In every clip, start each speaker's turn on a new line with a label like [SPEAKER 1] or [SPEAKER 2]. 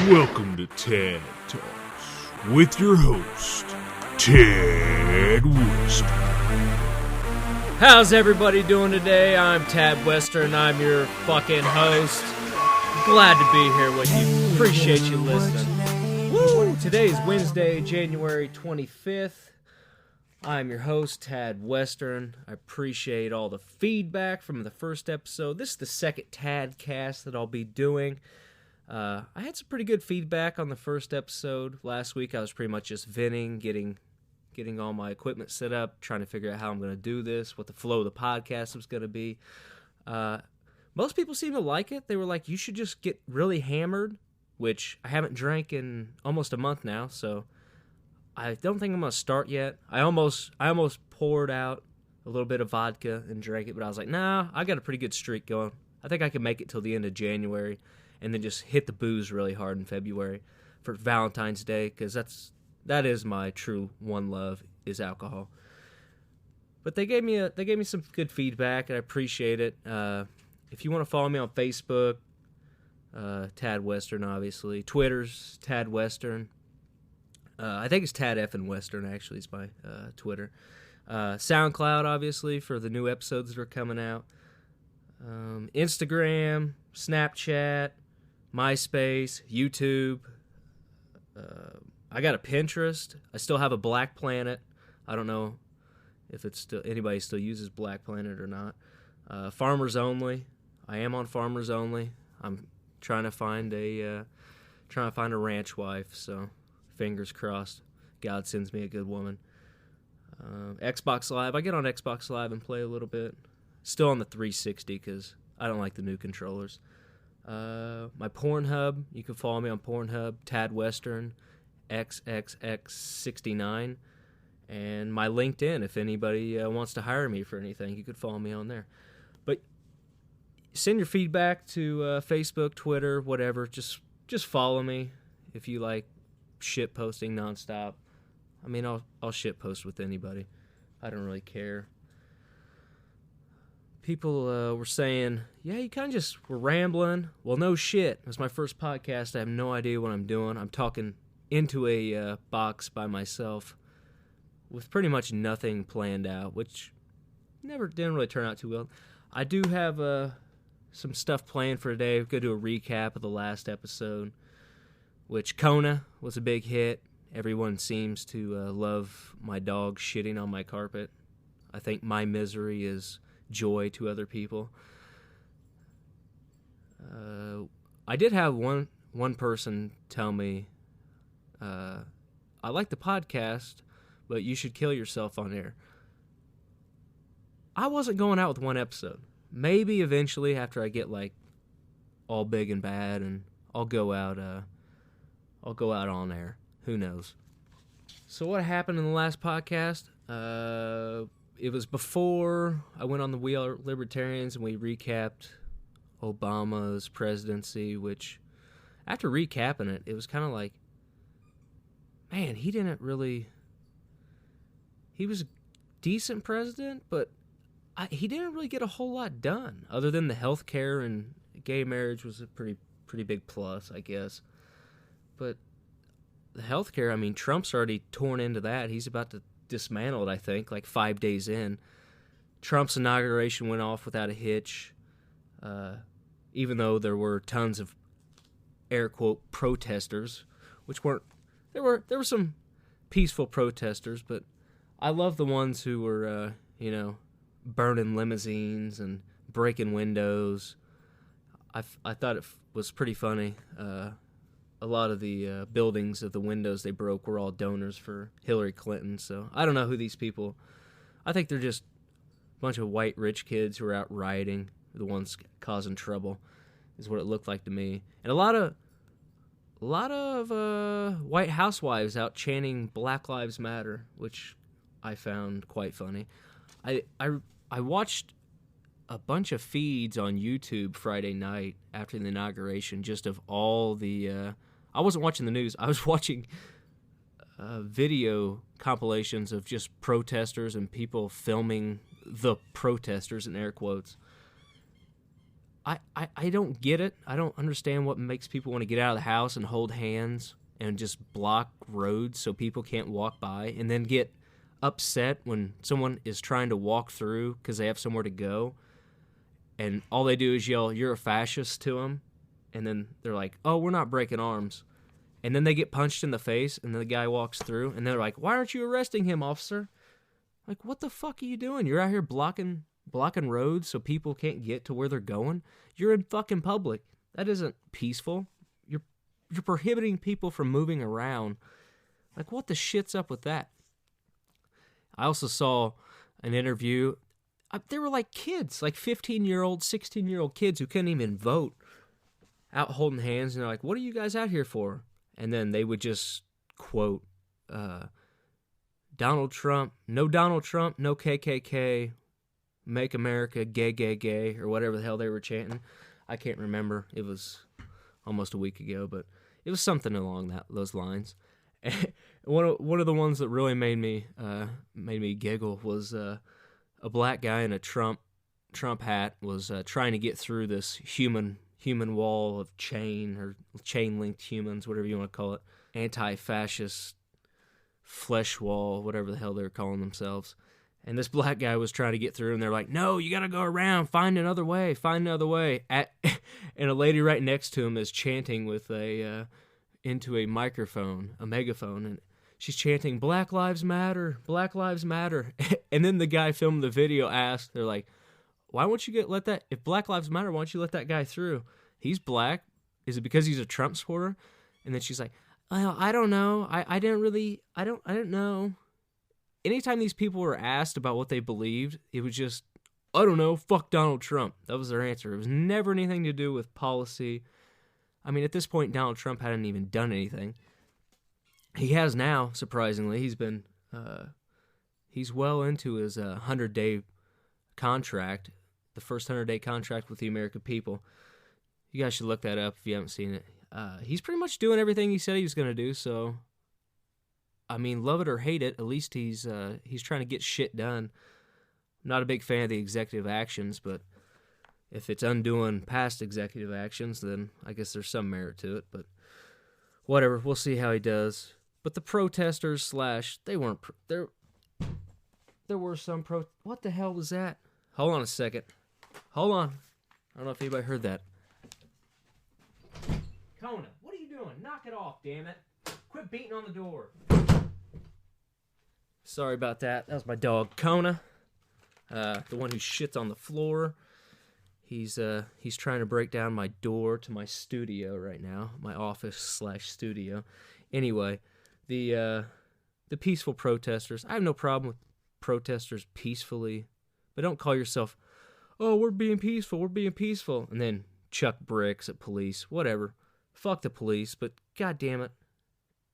[SPEAKER 1] Welcome to Tad Talks with your host, Tad Western.
[SPEAKER 2] How's everybody doing today? I'm Tad Western. I'm your fucking host. Glad to be here with you. Appreciate you listening. Woo! Today is Wednesday, January 25th. I'm your host, Tad Western. I appreciate all the feedback from the first episode. This is the second Tad cast that I'll be doing. I had some pretty good feedback on the first episode. Last week I was pretty much just venting, getting all my equipment set up, trying to figure out how I'm going to do this, what the flow of the podcast was going to be. Most people seem to like it. They were like, you should just get really hammered, which I haven't drank in almost a month now, so I don't think I'm going to start yet. I almost poured out a little bit of vodka and drank it, but I was like, nah, I got a pretty good streak going. I think I can make it till the end of January and then just hit the booze really hard in February for Valentine's Day, because that is my true one love, is alcohol. But they gave me some good feedback, and I appreciate it. If you want to follow me on Facebook, Tad Western, obviously. Twitter's Tad Western. I think it's Tad Effin Western, actually, is my Twitter. SoundCloud, obviously, for the new episodes that are coming out. Instagram, Snapchat, MySpace, YouTube. I got a Pinterest. I still have a Black Planet. I don't know if anybody still uses Black Planet or not. Farmers Only. I am on Farmers Only. I'm trying to find a ranch wife. So fingers crossed, God sends me a good woman. Xbox Live. I get on Xbox Live and play a little bit. Still on the 360 because I don't like the new controllers. My Pornhub, you can follow me on Pornhub, Tad Western, XXX69, and my LinkedIn, if anybody wants to hire me for anything, you could follow me on there. But send your feedback to Facebook, Twitter, whatever. Just follow me if you like shit posting nonstop. I mean, I'll shit post with anybody. I don't really care. People were saying, yeah, you kind of just were rambling. Well, no shit. It was my first podcast. I have no idea what I'm doing. I'm talking into a box by myself with pretty much nothing planned out, which didn't really turn out too well. I do have some stuff planned for today. We're going to do a recap of the last episode, which Kona was a big hit. Everyone seems to love my dog shitting on my carpet. I think my misery is joy to other people. I did have one person tell me, I like the podcast, but you should kill yourself on air. I wasn't going out with one episode. Maybe eventually after I get like all big and bad, and I'll go out on air. Who knows? So what happened in the last podcast? It was before I went on the We Are Libertarians, and we recapped Obama's presidency, which, after recapping it, it was kind of like, man, he was a decent president, but he didn't really get a whole lot done, other than the health care and gay marriage was a pretty big plus, I guess. But the health care, I mean, Trump's already torn into that. He's about to dismantle it, I think, like 5 days in. Trump's inauguration went off without a hitch, even though there were tons of air quote protesters, which weren't. There were some peaceful protesters, but I love the ones who were burning limousines and breaking windows. I thought it was pretty funny. A lot of the buildings of the windows they broke were all donors for Hillary Clinton, so I don't know who these people. I think they're just a bunch of white rich kids who are out rioting, the ones causing trouble, is what it looked like to me. And a lot of white housewives out chanting Black Lives Matter, which I found quite funny. I watched a bunch of feeds on YouTube Friday night after the inauguration, just of all the. I wasn't watching the news. I was watching video compilations of just protesters and people filming the protesters, in air quotes. I don't get it. I don't understand what makes people want to get out of the house and hold hands and just block roads so people can't walk by, and then get upset when someone is trying to walk through because they have somewhere to go, and all they do is yell, "You're a fascist," to them, and then they're like, "Oh, we're not breaking arms." And then they get punched in the face, and then the guy walks through, and they're like, "Why aren't you arresting him, officer?" Like, what the fuck are you doing? You're out here blocking roads so people can't get to where they're going. You're in fucking public. That isn't peaceful. You're prohibiting people from moving around. Like, what the shit's up with that? I also saw an interview. There were like kids, like 15-year-old, 16-year-old kids who couldn't even vote, out holding hands, and they're like, "What are you guys out here for?" And then they would just quote, Donald Trump, no KKK, make America gay, gay, gay, or whatever the hell they were chanting. I can't remember. It was almost a week ago, but it was something along those lines. And one of the ones that really made me giggle was a black guy in a Trump hat was trying to get through this human wall of chain, or chain-linked humans, whatever you want to call it, anti-fascist flesh wall, whatever the hell they were calling themselves. And this black guy was trying to get through, and they're like, "No, you got to go around, find another way. And a lady right next to him is chanting with into a microphone, a megaphone, and she's chanting, "Black Lives Matter, Black Lives Matter." And then the guy filming the video asked, they're like, "Why won't you let that, if Black Lives Matter, why don't you let that guy through? He's black. Is it because he's a Trump supporter?" And then she's like, "Well, I don't know. I didn't know." Anytime these people were asked about what they believed, it was just, "I don't know, fuck Donald Trump." That was their answer. It was never anything to do with policy. I mean, at this point, Donald Trump hadn't even done anything. He has now, surprisingly. He's well into his 100-day contract, the first 100-day contract with the American people. You guys should look that up if you haven't seen it. He's pretty much doing everything he said he was going to do, so, I mean, love it or hate it, at least he's trying to get shit done. I'm not a big fan of the executive actions, but if it's undoing past executive actions, then I guess there's some merit to it, but whatever, we'll see how he does. But the protesters there were some what the hell was that? Hold on a second. Hold on. I don't know if anybody heard that. Kona, what are you doing? Knock it off, damn it. Quit beating on the door. Sorry about that. That was my dog, Kona. The one who shits on the floor. He's trying to break down my door to my studio right now, my office/studio. Anyway, the peaceful protesters. I have no problem with protesters peacefully, but don't call yourself, "Oh, we're being peaceful, and then chuck bricks at police. Whatever. Fuck the police, but god damn it,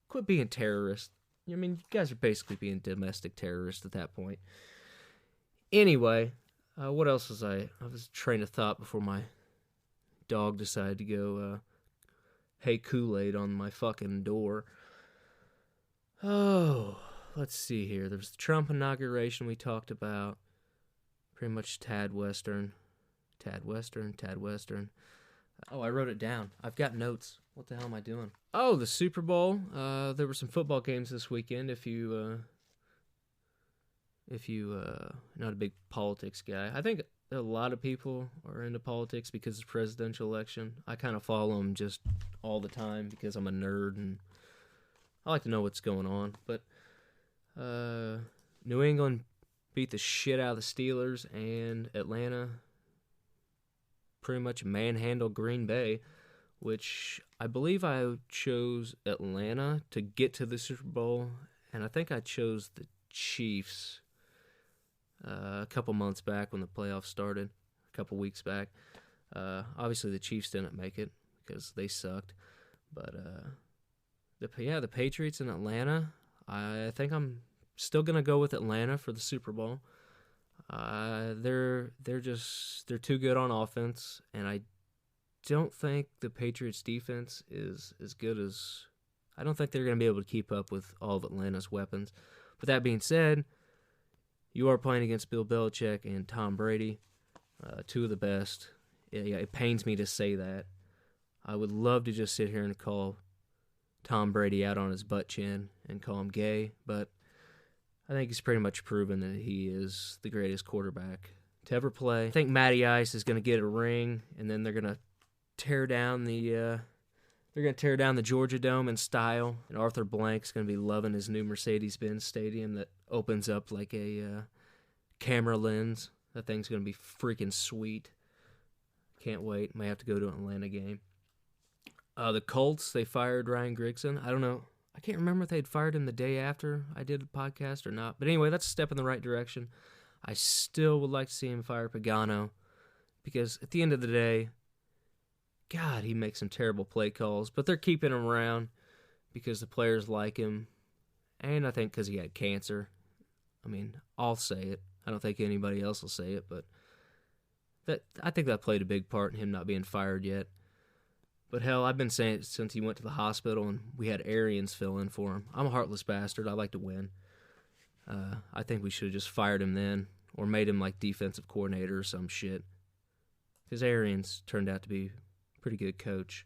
[SPEAKER 2] quit being terrorists. I mean, you guys are basically being domestic terrorists at that point. Anyway, what else was I was train of thought before my dog decided to go, hey Kool-Aid on my fucking door. Oh, let's see here. There's the Trump inauguration we talked about. Pretty much Tad Western. Oh, I wrote it down. I've got notes. What the hell am I doing? Oh, the Super Bowl. There were some football games this weekend. If you not a big politics guy, I think a lot of people are into politics because of the presidential election. I kind of follow them just all the time because I'm a nerd and I like to know what's going on. But New England beat the shit out of the Steelers, and Atlanta pretty much manhandled Green Bay, which I believe I chose Atlanta to get to the Super Bowl, and I think I chose the Chiefs a couple months back when the playoffs started, a couple weeks back. Obviously the Chiefs didn't make it because they sucked, but the Patriots in Atlanta, I think I'm still gonna go with Atlanta for the Super Bowl. They're too good on offense, and I don't think the Patriots defense is as good as, I don't think they're going to be able to keep up with all of Atlanta's weapons. But that being said, you are playing against Bill Belichick and Tom Brady, two of the best It pains me to say that. I would love to just sit here and call Tom Brady out on his butt chin and call him gay, but I think he's pretty much proven that he is the greatest quarterback to ever play. I think Matty Ice is going to get a ring, and then they're going to tear down the Georgia Dome in style, and Arthur Blank's going to be loving his new Mercedes-Benz Stadium that opens up like a camera lens. That thing's going to be freaking sweet. Can't wait. Might have to go to an Atlanta game. The Colts, they fired Ryan Grigson. I don't know. I can't remember if they'd fired him the day after I did a podcast or not. But anyway, that's a step in the right direction. I still would like to see him fire Pagano, because at the end of the day, God, he makes some terrible play calls. But they're keeping him around because the players like him, and I think because he had cancer. I mean, I'll say it. I don't think anybody else will say it, but I think that played a big part in him not being fired yet. But hell, I've been saying it since he went to the hospital and we had Arians fill in for him. I'm a heartless bastard. I like to win. I think we should have just fired him then, or made him like defensive coordinator or some shit. Because Arians turned out to be a pretty good coach.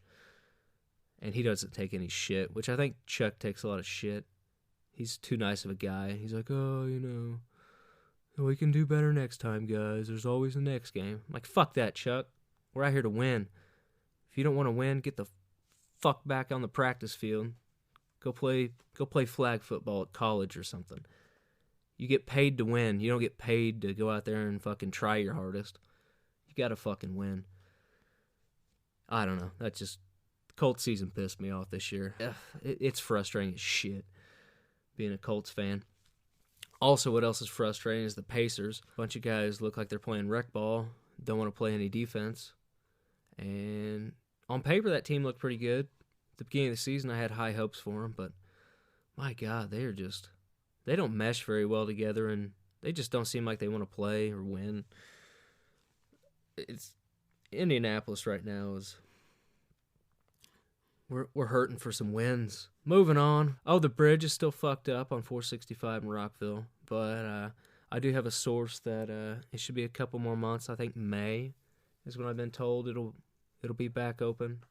[SPEAKER 2] And he doesn't take any shit, which I think Chuck takes a lot of shit. He's too nice of a guy. He's like, oh, we can do better next time, guys. There's always the next game. I'm like, fuck that, Chuck. We're out here to win. If you don't want to win, get the fuck back on the practice field. Go play flag football at college or something. You get paid to win. You don't get paid to go out there and fucking try your hardest. You gotta fucking win. I don't know. That just... Colts season pissed me off this year. It's frustrating as shit being a Colts fan. Also, what else is frustrating is the Pacers. A bunch of guys look like they're playing rec ball, don't want to play any defense. And on paper, that team looked pretty good. At the beginning of the season, I had high hopes for them, but my God, they don't mesh very well together, and they just don't seem like they want to play or win. It's Indianapolis right now is... We're hurting for some wins. Moving on. Oh, the bridge is still fucked up on 465 in Rockville, but I do have a source that it should be a couple more months. I think May is when I've been told it'll be back open,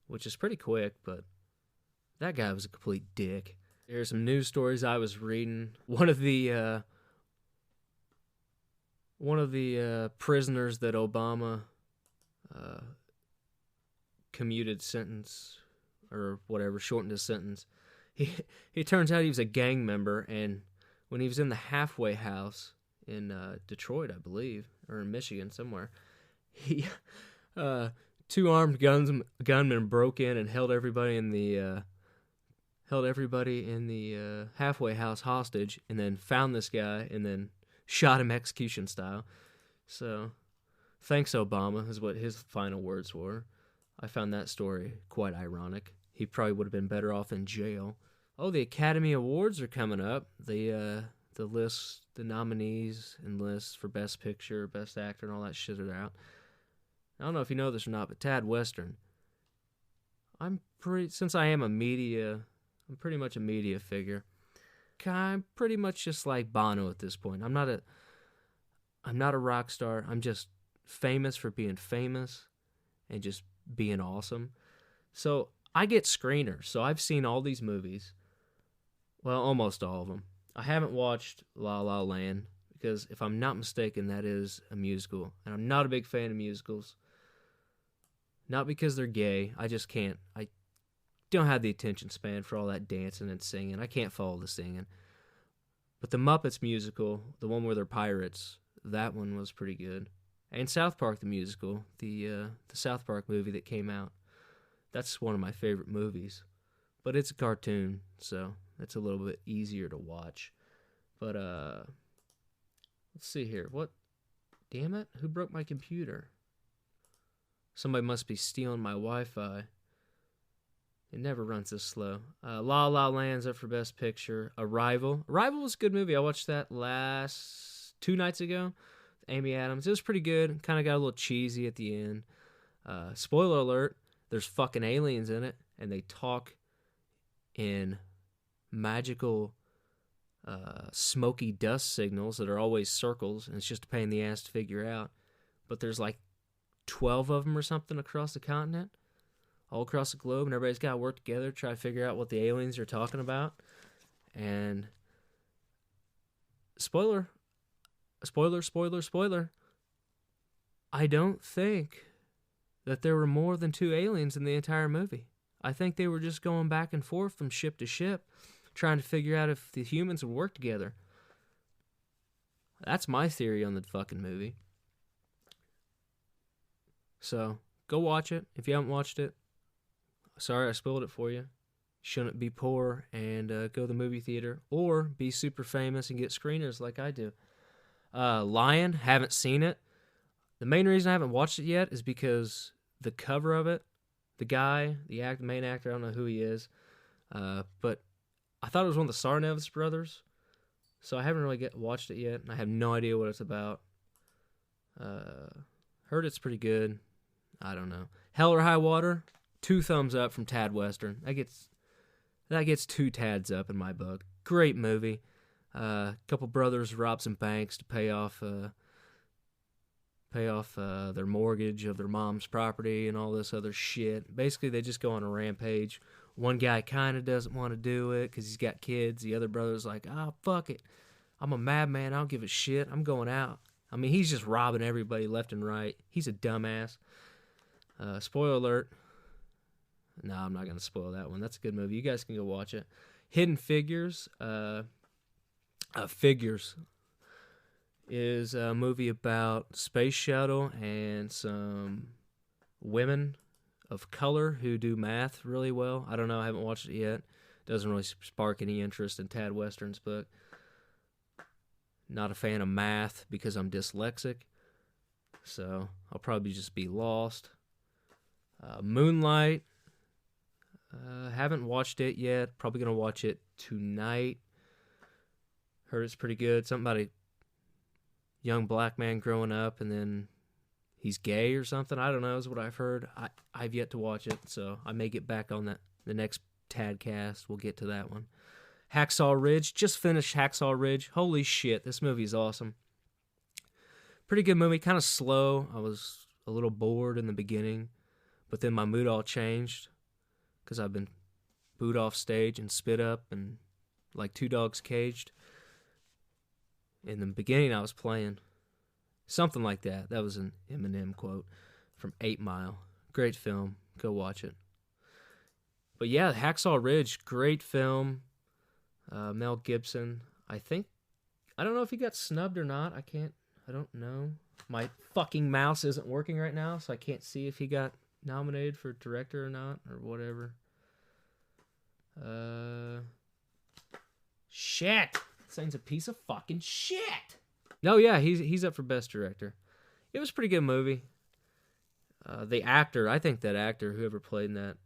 [SPEAKER 2] which is pretty quick, but that guy was a complete dick. There's some news stories I was reading. One of the prisoners that Obama commuted sentence or whatever, shortened his sentence. He turns out he was a gang member, and when he was in the halfway house in Detroit, I believe, or in Michigan somewhere, he two armed gunmen broke in and held everybody in the halfway house hostage, and then found this guy and then shot him execution style. So, thanks Obama is what his final words were. I found that story quite ironic. He probably would have been better off in jail. Oh, the Academy Awards are coming up. The nominees and lists for Best Picture, Best Actor, and all that shit are out. I don't know if you know this or not, but Tad Western. Since I am I'm pretty much a media figure. I'm pretty much just like Bono at this point. I'm not a rock star. I'm just famous for being famous and just being awesome. So I get screeners. So I've seen all these movies. Well, almost all of them. I haven't watched La La Land because if I'm not mistaken, that is a musical. And I'm not a big fan of musicals. Not because they're gay. I just can't. I don't have the attention span for all that dancing and singing. I can't follow the singing. But the Muppets musical, the one where they're pirates, that one was pretty good. And South Park the musical, the South Park movie that came out, that's one of my favorite movies. But it's a cartoon, so it's a little bit easier to watch. But let's see here. What? Damn it! Who broke my computer? Somebody must be stealing my Wi-Fi. It never runs this slow. La La Land's up for Best Picture. Arrival was a good movie. I watched that 2 nights ago. Amy Adams. It was pretty good. Kind of got a little cheesy at the end. Spoiler alert, there's fucking aliens in it, and they talk in magical smoky dust signals that are always circles, and it's just a pain in the ass to figure out. But there's like 12 of them or something across the continent, all across the globe, and everybody's got to work together to try to figure out what the aliens are talking about. And spoiler, I don't think that there were more than 2 aliens in the entire movie. I think they were just going back and forth from ship to ship, trying to figure out if the humans would work together. That's my theory on the fucking movie. So, go watch it. If you haven't watched it, sorry I spoiled it for you. Shouldn't be poor and go to the movie theater, or be super famous and get screeners like I do. Lion, haven't seen it. The main reason I haven't watched it yet is because the cover of it, the main actor, I don't know who he is, but I thought it was one of the Sarnev's brothers, so I haven't really watched it yet, and I have no idea what it's about. Heard it's pretty good. I don't know. Hell or High Water, 2 thumbs up from Tad Western. That gets 2 Tads up in my book. Great movie. Couple brothers rob some banks to pay off their mortgage of their mom's property and all this other shit. Basically, they just go on a rampage. One guy kind of doesn't want to do it because he's got kids. The other brother's like, fuck it. I'm a madman. I don't give a shit. I'm going out. I mean, he's just robbing everybody left and right. He's a dumbass. Spoiler alert. No, I'm not going to spoil that one. That's a good movie. You guys can go watch it. Hidden Figures. Figures is a movie about space shuttle and some women of color who do math really well. I don't know. I haven't watched it yet. Doesn't really spark any interest in Tad Western's book. Not a fan of math because I'm dyslexic. So I'll probably just be lost. Moonlight. Haven't watched it yet. Probably going to watch it tonight. Heard it's pretty good. Something about a young black man growing up and then he's gay or something. I don't know is what I've heard. I've yet to watch it, so I may get back on that the next Tadcast. We'll get to that one. Hacksaw Ridge. Just finished Hacksaw Ridge. Holy shit, this movie is awesome. Pretty good movie. Kind of slow. I was a little bored in the beginning, but then my mood all changed because I've been booed off stage and spit up and like 2 dogs caged. In the beginning, I was playing something like that. That was an Eminem quote from 8 Mile. Great film. Go watch it. But yeah, Hacksaw Ridge, great film. Mel Gibson. I don't know if he got snubbed or not. I don't know. My fucking mouse isn't working right now, so I can't see if he got nominated for director or not, or whatever. Shit! This thing's a piece of fucking shit! No, yeah, he's up for best director. It was a pretty good movie. The actor, I think that actor, whoever played in that,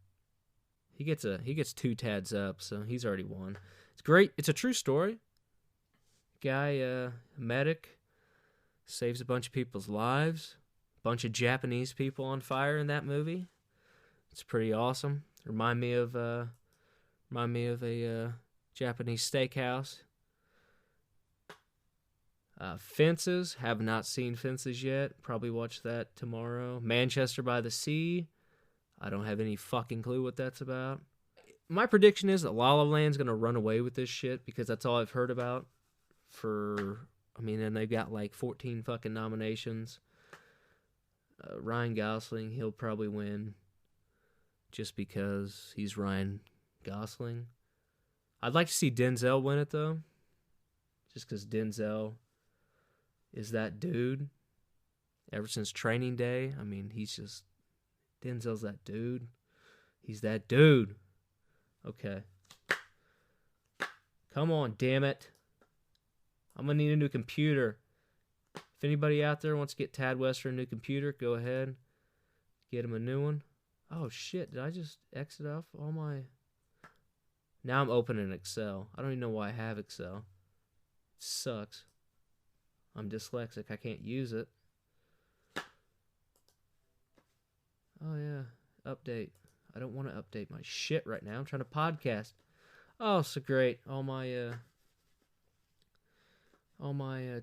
[SPEAKER 2] he gets 2 Tads up, so he's already won. It's great. It's a true story. Guy, medic, saves a bunch of people's lives. Bunch of Japanese people on fire in that movie. It's pretty awesome. Remind me of a Japanese steakhouse. Fences. Have not seen Fences yet. Probably watch that tomorrow. Manchester by the Sea. I don't have any fucking clue what that's about. My prediction is that La La Land's going to run away with this shit because that's all I've heard about and they've got like 14 fucking nominations. Ryan Gosling, he'll probably win just because he's Ryan Gosling. I'd like to see Denzel win it, though, just because Denzel is that dude. Ever since Training Day, Denzel's that dude. He's that dude. Okay. Come on, damn it. I'm going to need a new computer. If anybody out there wants to get Tad Western a new computer, go ahead. Get him a new one. Oh, shit. Did I just exit off all my... Now I'm opening Excel. I don't even know why I have Excel. It sucks. I'm dyslexic. I can't use it. Oh, yeah. Update. I don't want to update my shit right now. I'm trying to podcast. Oh, so great. All my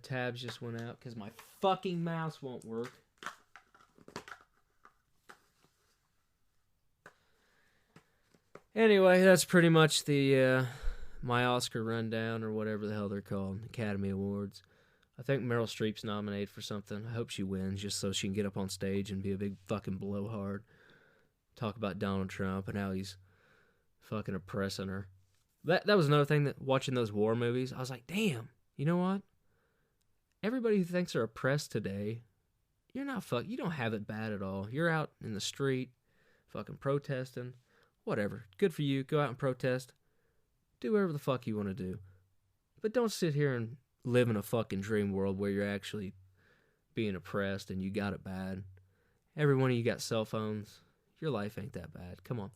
[SPEAKER 2] tabs just went out because my fucking mouse won't work. Anyway, that's pretty much the my Oscar rundown, or whatever the hell they're called, Academy Awards. I think Meryl Streep's nominated for something. I hope she wins, just so she can get up on stage and be a big fucking blowhard. Talk about Donald Trump and how he's fucking oppressing her. That was another thing, that watching those war movies, I was like, damn, you know what? Everybody who thinks they're oppressed today, you don't have it bad at all. You're out in the street, fucking protesting, whatever. Good for you. Go out and protest. Do whatever the fuck you want to do. But don't sit here and live in a fucking dream world where you're actually being oppressed and you got it bad. Every one of you got cell phones. Your life ain't that bad. Come on.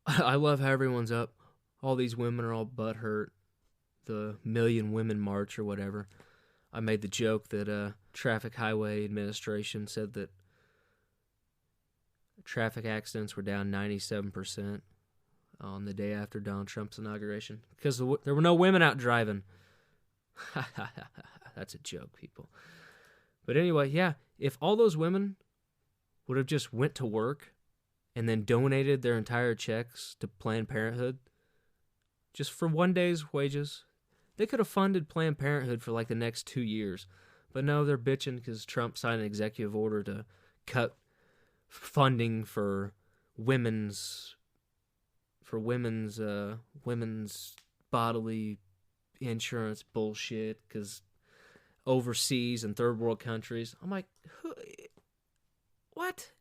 [SPEAKER 2] I love how everyone's up. All these women are all butthurt. The Million Women March or whatever. I made the joke that Traffic Highway Administration said that traffic accidents were down 97% on the day after Donald Trump's inauguration because there were no women out driving. That's a joke, people. But anyway, yeah, if all those women would have just went to work and then donated their entire checks to Planned Parenthood, just for one day's wages, they could have funded Planned Parenthood for like the next 2 years. But no, they're bitching because Trump signed an executive order to cut funding for women's bodily insurance bullshit, because overseas and third world countries. I'm like, what?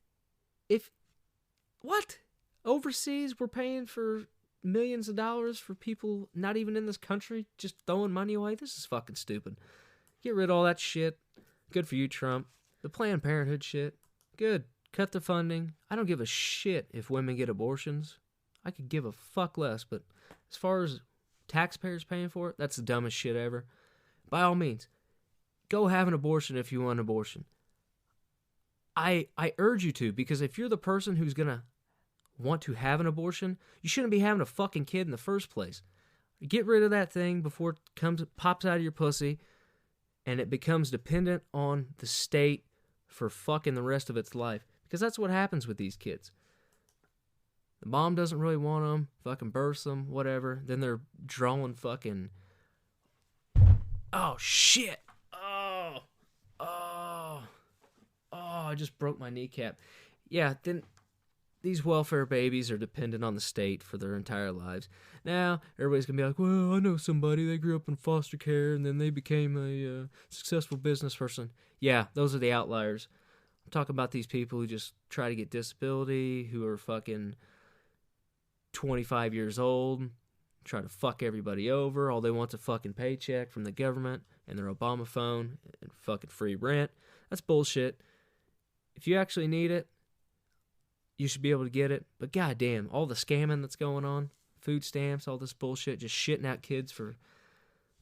[SPEAKER 2] What? Overseas we're paying for millions of dollars for people not even in this country, just throwing money away? This is fucking stupid. Get rid of all that shit. Good for you, Trump. The Planned Parenthood shit, good. Cut the funding. I don't give a shit if women get abortions. I could give a fuck less, but as far as taxpayers paying for it, that's the dumbest shit ever. By all means, go have an abortion if you want an abortion. I urge you to, because if you're the person who's going to want to have an abortion, you shouldn't be having a fucking kid in the first place. Get rid of that thing before it pops out of your pussy and it becomes dependent on the state for fucking the rest of its life. Because that's what happens with these kids. The mom doesn't really want them, fucking births them, whatever. Then they're drawing fucking... Oh, shit! I just broke my kneecap. Yeah, then these welfare babies are dependent on the state for their entire lives. Now, everybody's going to be like, well, I know somebody, they grew up in foster care, and then they became a successful business person. Yeah, those are the outliers. I'm talking about these people who just try to get disability, who are fucking 25 years old, try to fuck everybody over. All they want's a fucking paycheck from the government and their Obama phone and fucking free rent. That's bullshit. If you actually need it, you should be able to get it. But goddamn, all the scamming that's going on, food stamps, all this bullshit, just shitting out kids for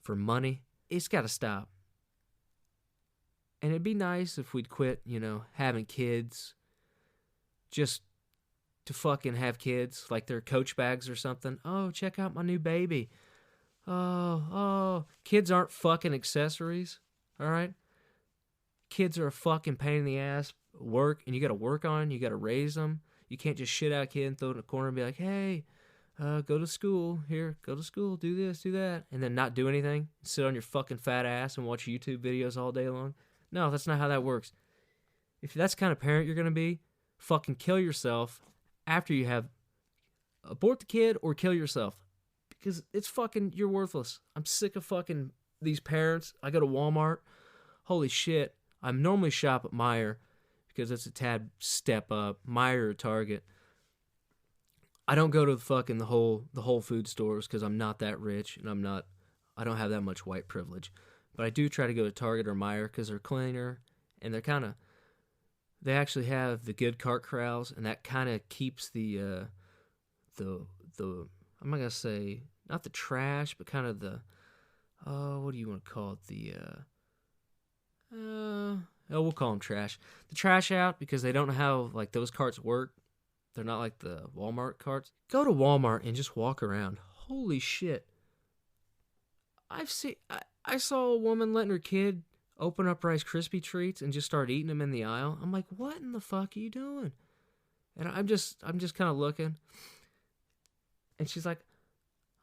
[SPEAKER 2] money, it's got to stop. And it'd be nice if we'd quit, having kids just to fucking have kids, like they're Coach bags or something. Oh, check out my new baby. Oh, kids aren't fucking accessories, all right? Kids are a fucking pain in the ass, and you got to work on, you got to raise them. You can't just shit out a kid and throw it in a corner and be like, hey, go to school, do this, do that, and then not do anything, sit on your fucking fat ass and watch YouTube videos all day long. No, that's not how that works. If that's the kind of parent you're going to be, fucking kill yourself after you have abort the kid or kill yourself. Because it's fucking, you're worthless. I'm sick of fucking these parents. I go to Walmart. Holy shit. I normally shop at Meijer because it's a tad step up. Meijer or Target. I don't go to the Whole Food stores because I'm not that rich and I don't have that much white privilege. But I do try to go to Target or Meijer because they're cleaner and they actually have the good cart corrals, and that kind of keeps the I'm not going to say, not the trash, but kind of the, what do you want to call it? We'll call them trash. The trash out, because they don't know how, like, those carts work. They're not like the Walmart carts. Go to Walmart and just walk around. Holy shit. I saw a woman letting her kid open up Rice Krispie treats and just start eating them in the aisle. I'm like, what in the fuck are you doing? And I'm just kind of looking. And she's like,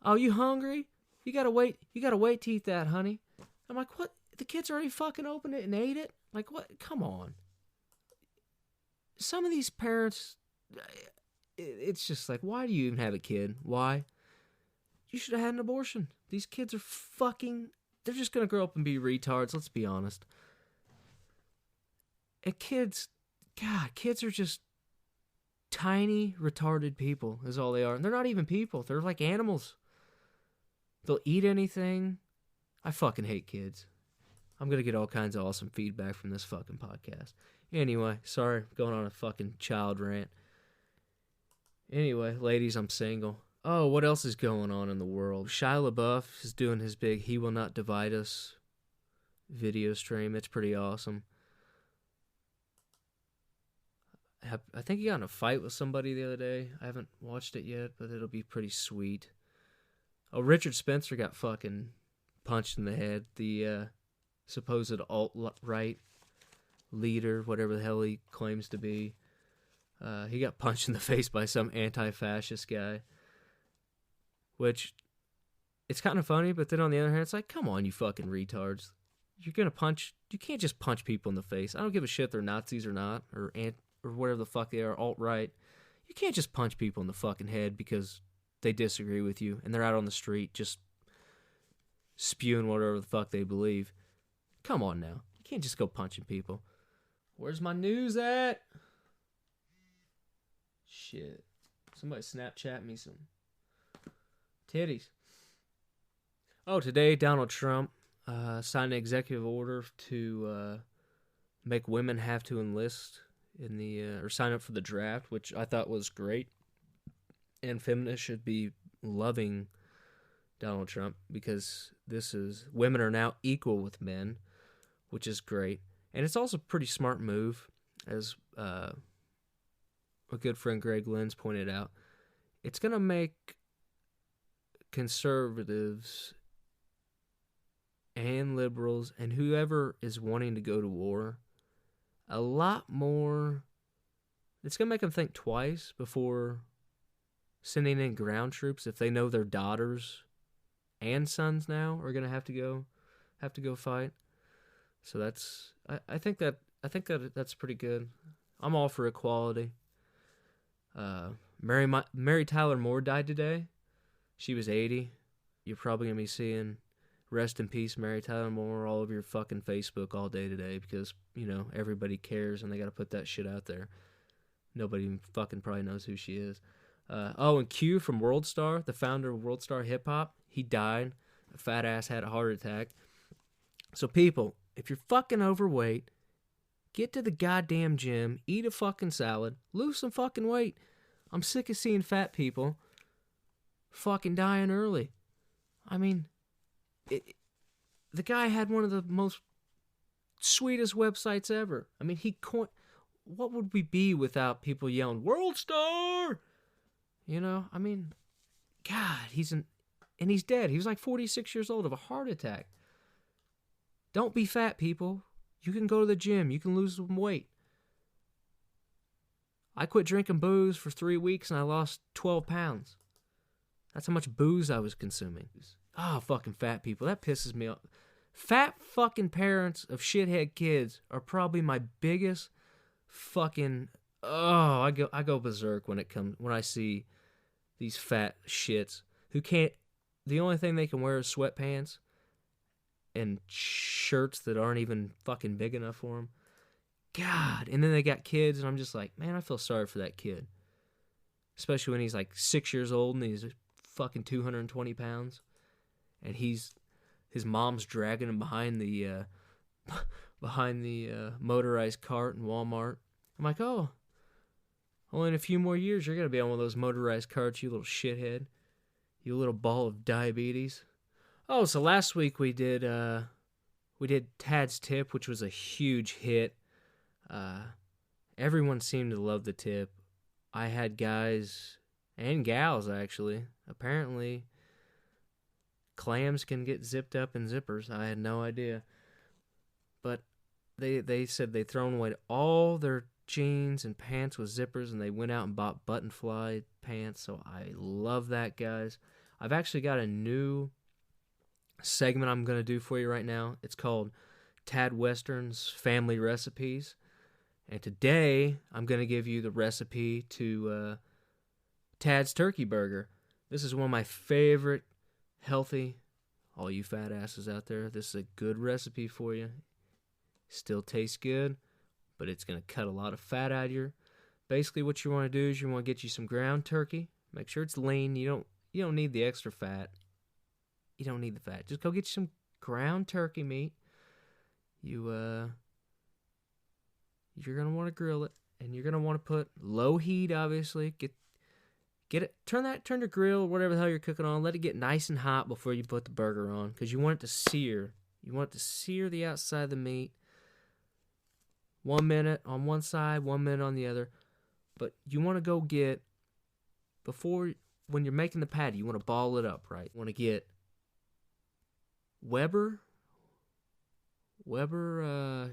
[SPEAKER 2] "Oh, you hungry? You gotta wait to eat that, honey." I'm like, "What? The kids already fucking opened it and ate it? Like, what? Come on." Some of these parents, it's just like, why do you even have a kid? Why? You should have had an abortion. These kids are they're just gonna grow up and be retards, let's be honest. And kids are just tiny, retarded people, is all they are. And they're not even people. They're like animals. They'll eat anything. I fucking hate kids. I'm going to get all kinds of awesome feedback from this fucking podcast. Anyway, sorry, going on a fucking child rant. Anyway, ladies, I'm single. Oh, what else is going on in the world? Shia LaBeouf is doing his big He Will Not Divide Us video stream. It's pretty awesome. I think he got in a fight with somebody the other day. I haven't watched it yet, but it'll be pretty sweet. Oh, Richard Spencer got fucking punched in the head. The supposed alt-right leader, whatever the hell he claims to be. He got punched in the face by some anti-fascist guy. Which, it's kind of funny, but then on the other hand, it's like, come on, you fucking retards. You can't just punch people in the face. I don't give a shit if they're Nazis or not, or whatever the fuck they are, alt-right. You can't just punch people in the fucking head because they disagree with you and they're out on the street just spewing whatever the fuck they believe. Come on now. You can't just go punching people. Where's my news at? Shit. Somebody Snapchat me some titties. Oh, today Donald Trump signed an executive order to make women have to enlist in the or sign up for the draft, which I thought was great. And feminists should be loving Donald Trump because women are now equal with men, which is great. And it's also a pretty smart move, as a good friend Greg Lenz pointed out. It's going to make conservatives and liberals and whoever is wanting to go to war a lot more. It's going to make them think twice before sending in ground troops if they know their daughters and sons now are going to have to go fight. So I think that's pretty good. I'm all for equality. Mary Tyler Moore died today. She was 80. You're probably going to be seeing rest in peace Mary Tyler Moore all over your fucking Facebook all day today because, everybody cares and they got to put that shit out there. Nobody even fucking probably knows who she is. And Q from World Star, the founder of World Star Hip Hop, he died. A fat ass had a heart attack. So people, if you're fucking overweight, get to the goddamn gym, eat a fucking salad, lose some fucking weight. I'm sick of seeing fat people fucking dying early. I mean, the guy had one of the most sweetest websites ever. I mean, what would we be without people yelling, World Star? I mean, God, and he's dead. He was like 46 years old of a heart attack. Don't be fat, people. You can go to the gym. You can lose some weight. I quit drinking booze for 3 weeks and I lost 12 pounds. That's how much booze I was consuming. Fucking fat people. That pisses me off. Fat fucking parents of shithead kids are probably my biggest fucking... I go berserk when I see these fat shits who can't... The only thing they can wear is sweatpants and shirts that aren't even fucking big enough for them. God. And then they got kids, and I'm just like, man, I feel sorry for that kid. Especially when he's like 6 years old and he's fucking 220 pounds. And his mom's dragging him behind the motorized cart in Walmart. I'm like, oh, only in a few more years you're going to be on one of those motorized carts, you little shithead. You little ball of diabetes. Oh, so last week we did Tad's Tip, which was a huge hit. Everyone seemed to love the tip. I had guys and gals, actually. Apparently, clams can get zipped up in zippers. I had no idea. But they said they'd thrown away all their jeans and pants with zippers, and they went out and bought button fly pants, so I love that, guys. I've actually got a new segment I'm going to do for you right now. It's called Tad Western's Family Recipes, and today I'm going to give you the recipe to Tad's Turkey Burger. This is one of my favorite healthy, all you fat asses out there, this is a good recipe for you. Still tastes good, but it's going to cut a lot of fat out of you. Basically, what you want to do is you want to get you some ground turkey. Make sure it's lean. You don't need the extra fat. You don't need the fat. Just go get you some ground turkey meat. You're going to want to grill it, and you're going to want to put low heat, obviously. Get it. Turn your grill, whatever the hell you're cooking on. Let it get nice and hot before you put the burger on, because you want it to sear. You want it to sear the outside of the meat. 1 minute on one side, 1 minute on the other. But you want to go get, when you're making the patty, you want to ball it up, right? You want to get Weber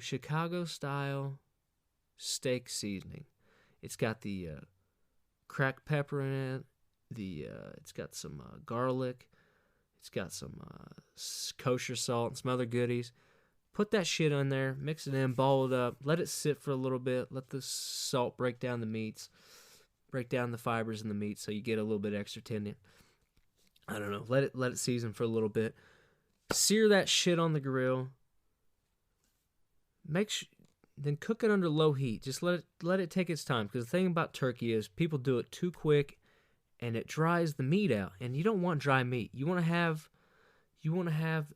[SPEAKER 2] Chicago style steak seasoning. It's got the cracked pepper in it. It's got some garlic. It's got some kosher salt and some other goodies. Put that shit on there, mix it in, ball it up, let it sit for a little bit, let the salt break down the meats, break down the fibers in the meat so you get a little bit extra tendon. I don't know, let it season for a little bit. Sear that shit on the grill. Then cook it under low heat. Just let it take its time, because the thing about turkey is people do it too quick and it dries the meat out, and you don't want dry meat. You want to have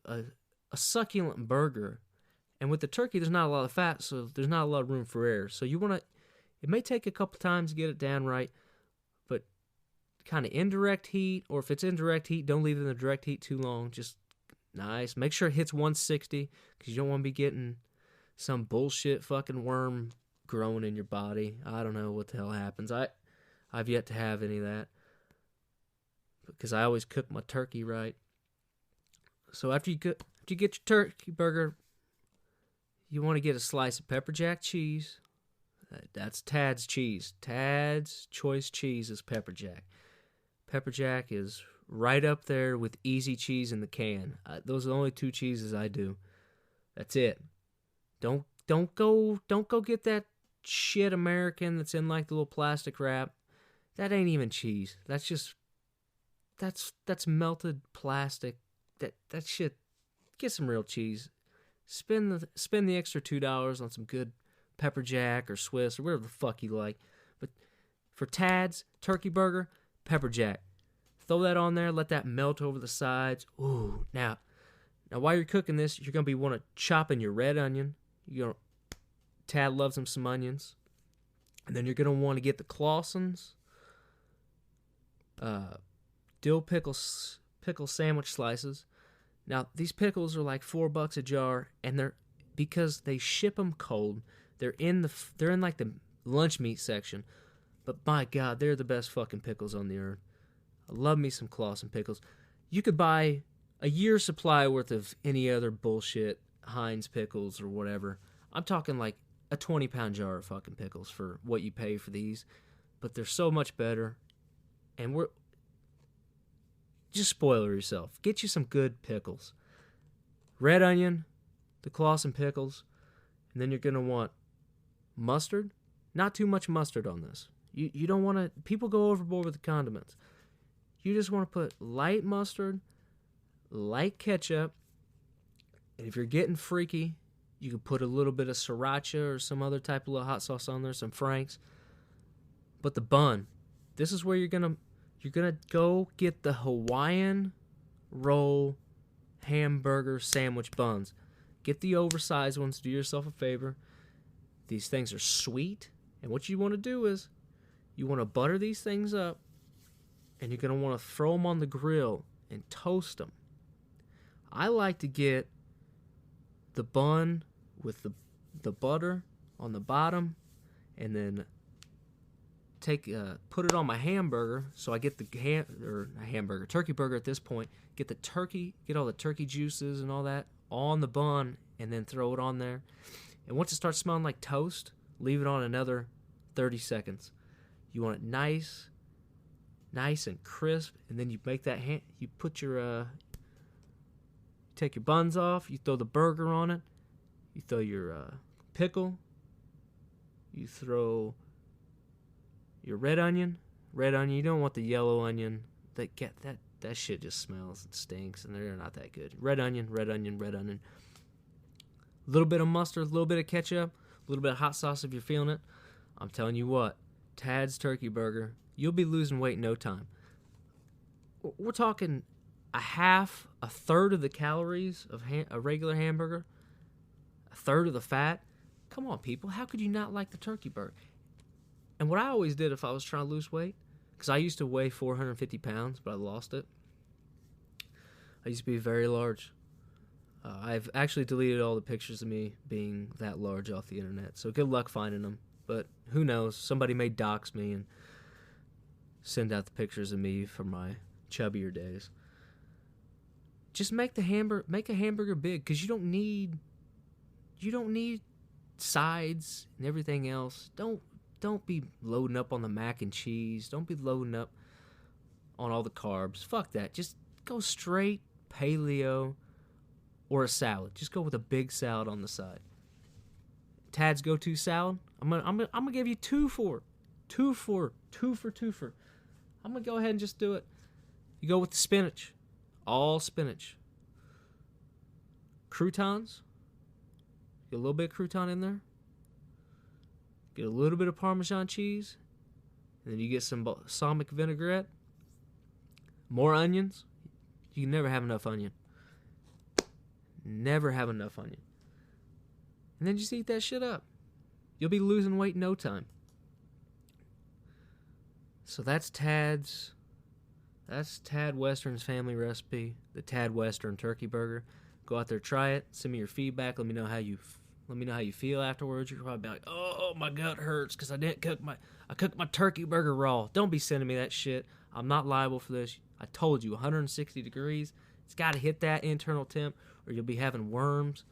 [SPEAKER 2] a succulent burger. And with the turkey, there's not a lot of fat, so there's not a lot of room for error. So it may take a couple times to get it down right, but kind of indirect heat, or if it's indirect heat, don't leave it in the direct heat too long. Just nice. Make sure it hits 160, because you don't want to be getting some bullshit fucking worm growing in your body. I don't know what the hell happens. I've yet to have any of that, because I always cook my turkey right. So after you get your turkey burger, you want to get a slice of pepper jack cheese. That's Tad's cheese. Tad's choice cheese is pepper jack. Pepper jack is right up there with easy cheese in the can. Those are the only two cheeses I do. That's it. Don't go get that shit American that's in like the little plastic wrap. That ain't even cheese. That's melted plastic. That shit. Get some real cheese. Spend the extra $2 on some good pepper jack or Swiss or whatever the fuck you like. But for Tad's turkey burger, pepper jack. Throw that on there. Let that melt over the sides. Ooh, now while you're cooking this, you're gonna be chopping your red onion. Tad loves him some onions, and then you're gonna want to get the Clausen's dill pickle sandwich slices. Now, these pickles are like $4 a jar, and because they ship them cold. They're in like the lunch meat section, but my God, they're the best fucking pickles on the earth. I love me some Clausen pickles. You could buy a year's supply worth of any other bullshit Heinz pickles or whatever. I'm talking like a 20-pound jar of fucking pickles for what you pay for these, but they're so much better, and just spoiler yourself. Get you some good pickles. Red onion, the Clausen pickles, and then you're going to want mustard. Not too much mustard on this. You don't want to... People go overboard with the condiments. You just want to put light mustard, light ketchup, and if you're getting freaky, you can put a little bit of sriracha or some other type of little hot sauce on there, some Frank's. But the bun, this is where you're gonna go get the Hawaiian roll hamburger sandwich buns. Get the oversized ones. Do yourself a favor. These things are sweet, and what you want to do is you want to butter these things up, and you're going to want to throw them on the grill and toast them. I like to get the bun with the butter on the bottom, and then put it on my hamburger, so I get the turkey burger at this point. Get all the turkey juices and all that on the bun, and then throw it on there. And once it starts smelling like toast, Leave it on another 30 seconds. You want it nice and crisp, and then you make that you put your take your buns off, you throw the burger on it, you throw your pickle, you throw your red onion. You don't want the yellow onion. That shit just smells and stinks, and they're not that good. Red onion. A little bit of mustard, a little bit of ketchup, a little bit of hot sauce if you're feeling it. I'm telling you what, Tad's Turkey Burger, you'll be losing weight in no time. We're talking a third of the calories of a regular hamburger, a third of the fat. Come on, people, how could you not like the turkey burger? And what I always did if I was trying to lose weight, because I used to weigh 450 pounds, but I lost it. I used to be very large. I've actually deleted all the pictures of me being that large off the internet, so good luck finding them. But who knows? Somebody may dox me and send out the pictures of me from my chubbier days. Just make a hamburger big, because you don't need sides and everything else. Don't be loading up on the mac and cheese. Don't be loading up on all the carbs. Fuck that. Just go straight paleo or a salad. Just go with a big salad on the side. Tad's go-to salad. I'm gonna give you two for. I'm gonna go ahead and just do it. You go with the spinach, all spinach. Croutons. Get a little bit of crouton in there. Get a little bit of Parmesan cheese. And then you get some balsamic vinaigrette. More onions. You can never have enough onion. Never have enough onion. And then just eat that shit up. You'll be losing weight in no time. So that's Tad Western's family recipe, the Tad Western turkey burger. Go out there, try it. Send me your feedback. Let me know how you feel afterwards. You're probably like, "Oh, my gut hurts because I cooked my turkey burger raw." Don't be sending me that shit. I'm not liable for this. I told you, 160 degrees. It's got to hit that internal temp, or you'll be having worms.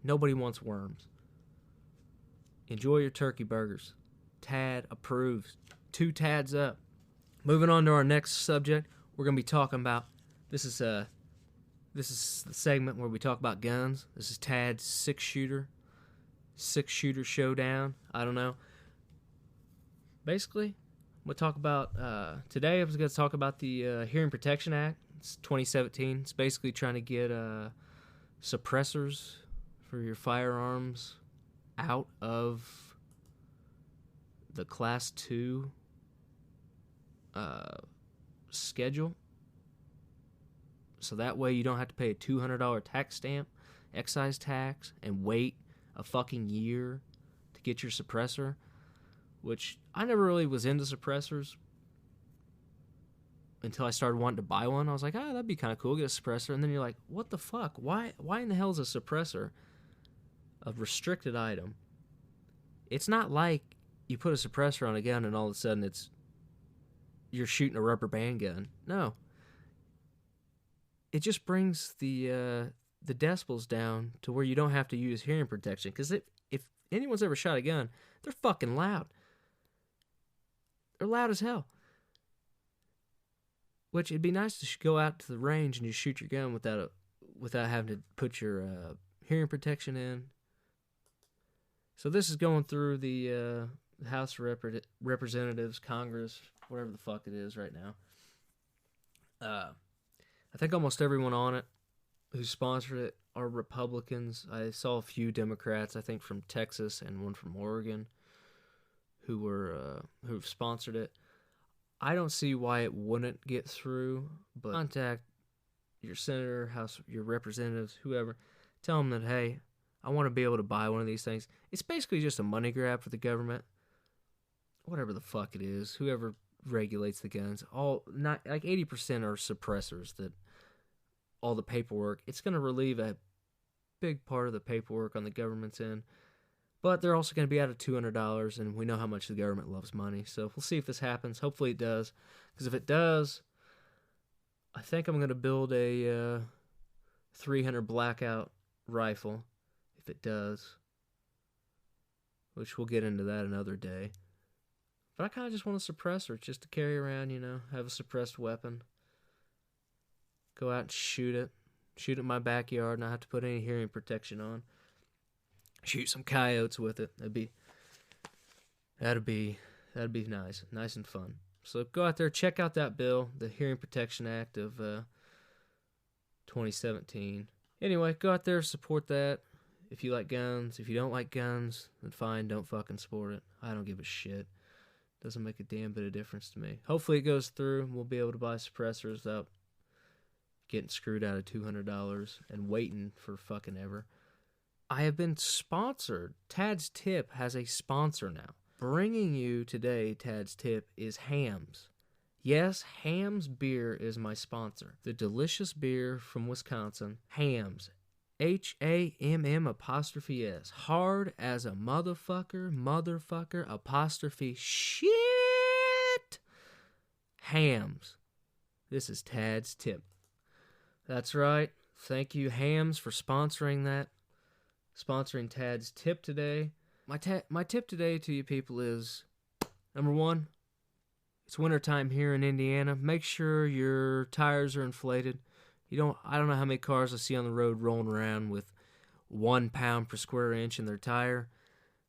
[SPEAKER 2] Nobody wants worms. Enjoy your turkey burgers. Tad approves. 2 Tads up. Moving on to our next subject, we're going to be talking about, this is the segment where we talk about guns. This is Tad's 6-shooter showdown. I don't know. Basically, I'm going to talk about, today I was going to talk about the Hearing Protection Act. It's 2017. It's basically trying to get suppressors for your firearms out of the Class 2 schedule. So that way you don't have to pay a $200 tax stamp, excise tax, and wait a fucking year to get your suppressor, which I never really was into suppressors until I started wanting to buy one. I was like, that'd be kind of cool, get a suppressor. And then you're like, what the fuck? Why in the hell is a suppressor a restricted item? It's not like you put a suppressor on a gun and all of a sudden you're shooting a rubber band gun. No. It just brings the decibels down to where you don't have to use hearing protection. Because if anyone's ever shot a gun, they're fucking loud. They're loud as hell. Which it'd be nice to go out to the range and just shoot your gun without having to put your hearing protection in. So this is going through the House of Representatives, Congress, whatever the fuck it is right now. I think almost everyone on it who sponsored it are Republicans. I saw a few Democrats, I think from Texas and one from Oregon, who've sponsored it. I don't see why it wouldn't get through, but contact your senator, your representatives, whoever. Tell them that, hey, I want to be able to buy one of these things. It's basically just a money grab for the government. Whatever the fuck it is, whoever regulates the guns, not like 80% are suppressors. That all the paperwork, it's going to relieve a big part of the paperwork on the government's end. But they're also going to be out of $200, and we know how much the government loves money. So we'll see if this happens. Hopefully it does. Because if it does, I think I'm going to build a 300 blackout rifle. If it does. which we'll get into that another day. But I kind of just want a suppressor just to carry around, have a suppressed weapon. Go out and shoot it. Shoot it in my backyard, not have to put any hearing protection on. Shoot some coyotes with it. That'd be nice. Nice and fun. So go out there, check out that bill, the Hearing Protection Act of 2017. Anyway, go out there, support that. If you like guns, if you don't like guns, then fine, don't fucking support it. I don't give a shit. Doesn't make a damn bit of difference to me. Hopefully it goes through and we'll be able to buy suppressors without getting screwed out of $200 and waiting for fucking ever. I have been sponsored. Tad's Tip has a sponsor now. Bringing you today, Tad's Tip, is Hamm's. Yes, Hamm's Beer is my sponsor. The delicious beer from Wisconsin, Hamm's. HAMM''S. Hard as a motherfucker, apostrophe shit. Hamm's. This is Tad's Tip. That's right. Thank you, Hamm's, for sponsoring that. Sponsoring Tad's Tip today. My tip today to you people is, number one, it's wintertime here in Indiana. Make sure your tires are inflated. I don't know how many cars I see on the road rolling around with 1 pound per square inch in their tire.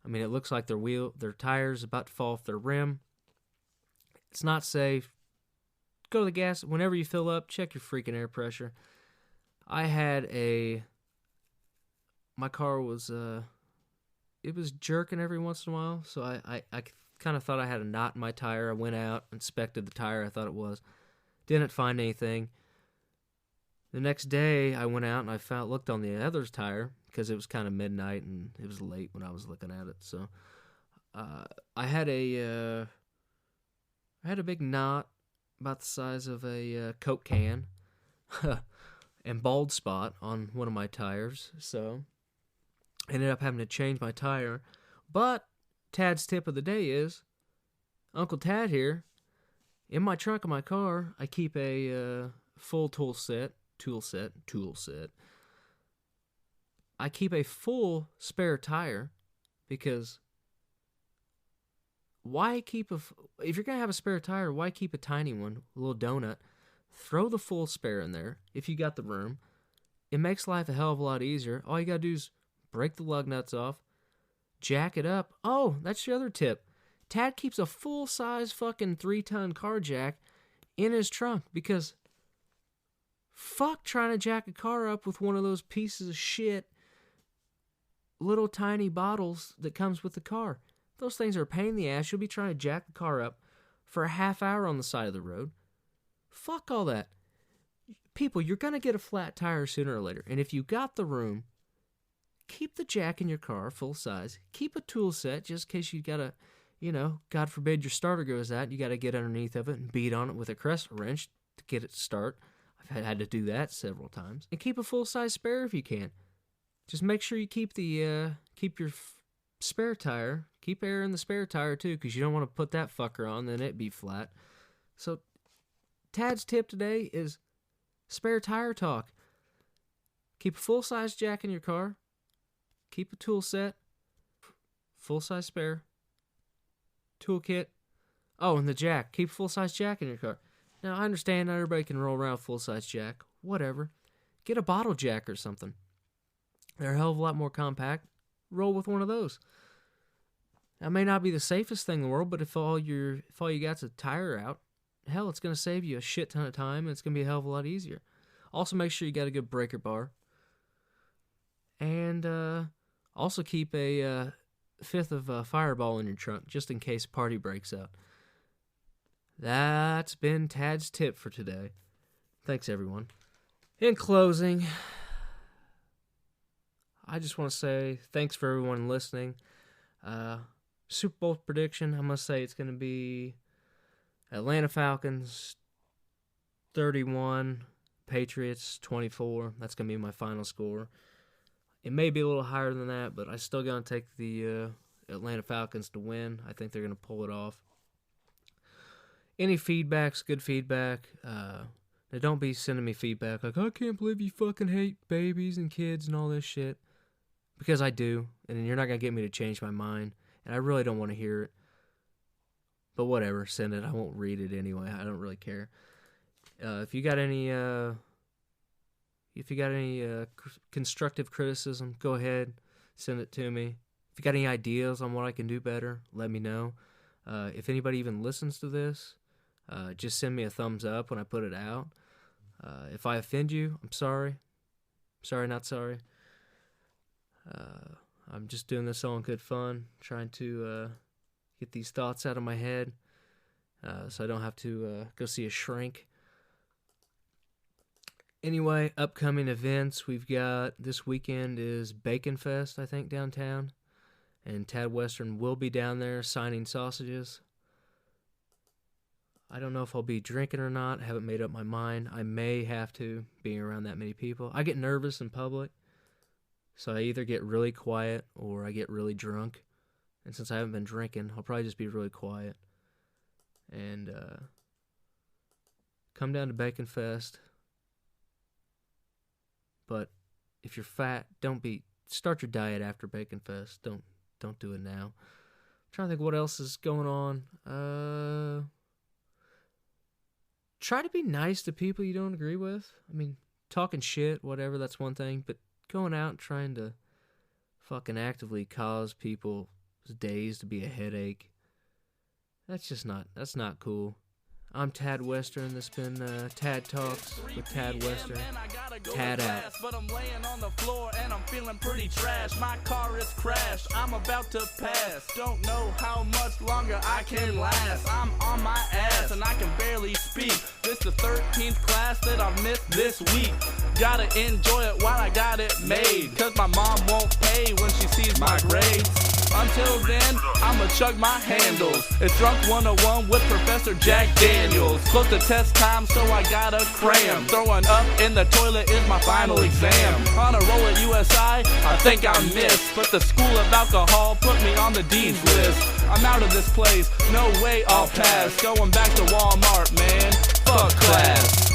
[SPEAKER 2] I mean, it looks like their tire's about to fall off their rim. It's not safe. Go to the gas. Whenever you fill up, check your freaking air pressure. My car was, it was jerking every once in a while, so I kind of thought I had a knot in my tire. I went out, inspected the tire, I thought it was. Didn't find anything. The next day, I went out and looked on the other tire, because it was kind of midnight and it was late when I was looking at it, so I had a big knot about the size of a Coke can and bald spot on one of my tires, so I ended up having to change my tire. But Tad's Tip of the day is, Uncle Tad here, in my trunk of my car, I keep a full tool set. I keep a full spare tire because if you're going to have a spare tire, why keep a tiny one, a little donut? Throw the full spare in there if you got the room. It makes life a hell of a lot easier. All you got to do is break the lug nuts off, jack it up. Oh, that's your other tip. Tad keeps a full-size fucking 3-ton car jack in his trunk because fuck trying to jack a car up with one of those pieces of shit little tiny bottles that comes with the car. Those things are a pain in the ass. You'll be trying to jack the car up for a half hour on the side of the road. Fuck all that. People, you're going to get a flat tire sooner or later. And if you got the room, keep the jack in your car full size. Keep a tool set just in case you got to, God forbid your starter goes out. You got to get underneath of it and beat on it with a crescent wrench to get it to start. I've had to do that several times. And keep a full-size spare if you can. Just make sure you keep your spare tire. Keep air in the spare tire, too, because you don't want to put that fucker on, then it'd be flat. So, Tad's tip today is spare tire talk. Keep a full-size jack in your car. Keep a tool set. Full-size spare. Toolkit. Oh, and the jack. Keep a full-size jack in your car. Now, I understand not everybody can roll around with full-size jack. Whatever. Get a bottle jack or something. They're a hell of a lot more compact. Roll with one of those. That may not be the safest thing in the world, but if all you got's a tire out, hell, it's going to save you a shit ton of time, and it's going to be a hell of a lot easier. Also, make sure you got a good breaker bar. And also keep a fifth of Fireball in your trunk, just in case party breaks out. That's been Tad's tip for today. Thanks, everyone. In closing, I just want to say thanks for everyone listening. Super Bowl prediction, I'm going to say it's going to be Atlanta Falcons 31, Patriots 24. That's going to be my final score. It may be a little higher than that, but I still going to take the Atlanta Falcons to win. I think they're going to pull it off. Any feedback's good feedback. Now don't be sending me feedback like, I can't believe you fucking hate babies and kids and all this shit. Because I do, and you're not going to get me to change my mind. and I really don't want to hear it. But whatever, send it. I won't read it anyway. I don't really care. If you got any constructive criticism, go ahead, send it to me. If you got any ideas on what I can do better, let me know. If anybody even listens to this, just send me a thumbs up when I put it out. If I offend you, I'm sorry. Sorry, not sorry. I'm just doing this all in good fun, trying to get these thoughts out of my head so I don't have to go see a shrink. Anyway, upcoming events we've got this weekend is Bacon Fest, I think, downtown. And Tad Western will be down there signing sausages. I don't know if I'll be drinking or not. I haven't made up my mind. I may have to, being around that many people. I get nervous in public, so I either get really quiet or I get really drunk. And since I haven't been drinking, I'll probably just be really quiet. And come down to Bacon Fest. But if you're fat, start your diet after Bacon Fest. Don't do it now. I'm trying to think what else is going on. Try to be nice to people you don't agree with. I mean, talking shit, whatever, that's one thing. But going out and trying to fucking actively cause people's days to be a headache, that's not cool. I'm Tad Western. This has been Tad Talks with Tad Western. Tad out.
[SPEAKER 3] But I'm laying on the floor and I'm feeling pretty trash. My car is crashed. I'm about to pass. Don't know how much longer I can last. I'm on my ass and I can barely speak. This the 13th class that I missed this week. Gotta enjoy it while I got it made. Cause my mom won't pay when she sees my grades. Until then, I'ma chug my handles. It's Drunk 101 with Professor Jack Daniels. Close to test time, so I gotta cram. Throwing up in the toilet is my final exam. On a roll at USI, I think I missed. But the school of alcohol put me on the dean's list. I'm out of this place, no way I'll pass. Going back to Walmart, man. Fuck class.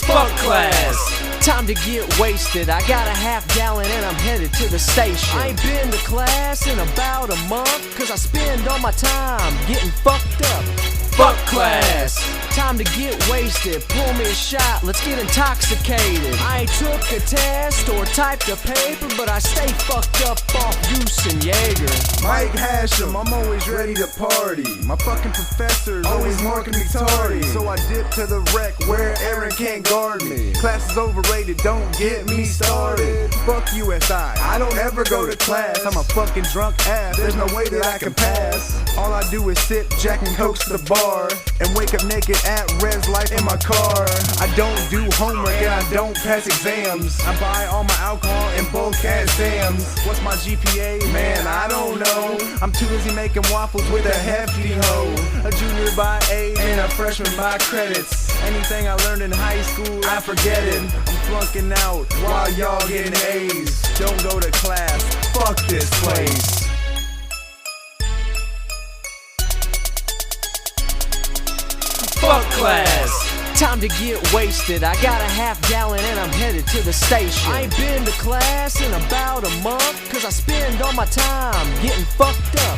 [SPEAKER 3] Fuck class.
[SPEAKER 4] Time to get wasted. I got a half-gallon and I'm headed to the station. I ain't been to class in about a month, cause I spend all my time getting fucked up. Fuck class. Time to get wasted. Pull me a shot, let's get intoxicated. I ain't took a test or typed a paper, but I stay fucked up off juice and Jaeger.
[SPEAKER 5] Mike Hashem, I'm always ready to party. My fucking professor's always marking me tardy. So I dip to the wreck where Aaron can't guard me. Class is overrated, don't get me started. Fuck USI, I don't ever go to class. I'm a fucking drunk ass, there's no way that I can pass. All I do is sip Jack and Coke to the bar and wake up naked at Res Life in my car. I don't do homework and I don't pass exams. I buy all my alcohol in bulk at Sam's. What's my GPA? Man, I don't know. I'm too busy making waffles with a hefty hoe. A junior by age and a freshman by credits. Anything I learned in high school, I forget it. I'm flunking out while y'all getting A's. Don't go to class, fuck this place.
[SPEAKER 3] Fuck class.
[SPEAKER 4] Time to get wasted. I got a half-gallon and I'm headed to the station. I ain't been to class in about a month, cause I spend all my time getting fucked up.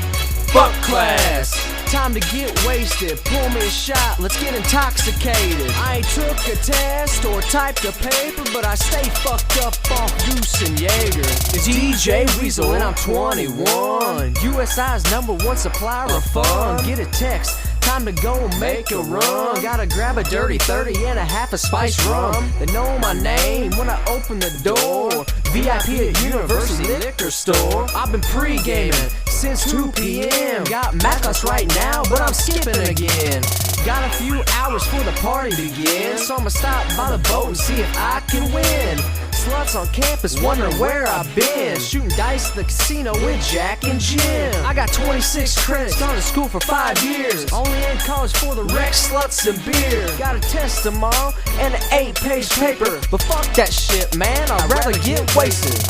[SPEAKER 4] Fuck class. Time to get wasted. Pull me a shot, let's get intoxicated. I ain't took a test or typed a paper, but I stay fucked up off juice and Jaeger. It's DJ Weasel and I'm 21. USI's #1 supplier of fun. Get a text. Time to go and make a run. Gotta grab a dirty 30 and a half a spice rum. They know my name when I open the door. VIP at University Liquor Store. I've been pre-gaming since 2 p.m. Got Macos right now, but I'm skipping again. Got a few hours for the party begins, so I'ma stop by the boat and see if I can win. Sluts on campus wondering where I've been. Shooting dice at the casino with Jack and Jim. I got 26 credits, gone to school for 5 years. Only in college for the wreck, sluts, and beer. Got a test tomorrow and an 8-page paper. But fuck that shit, man, I'd rather get wasted.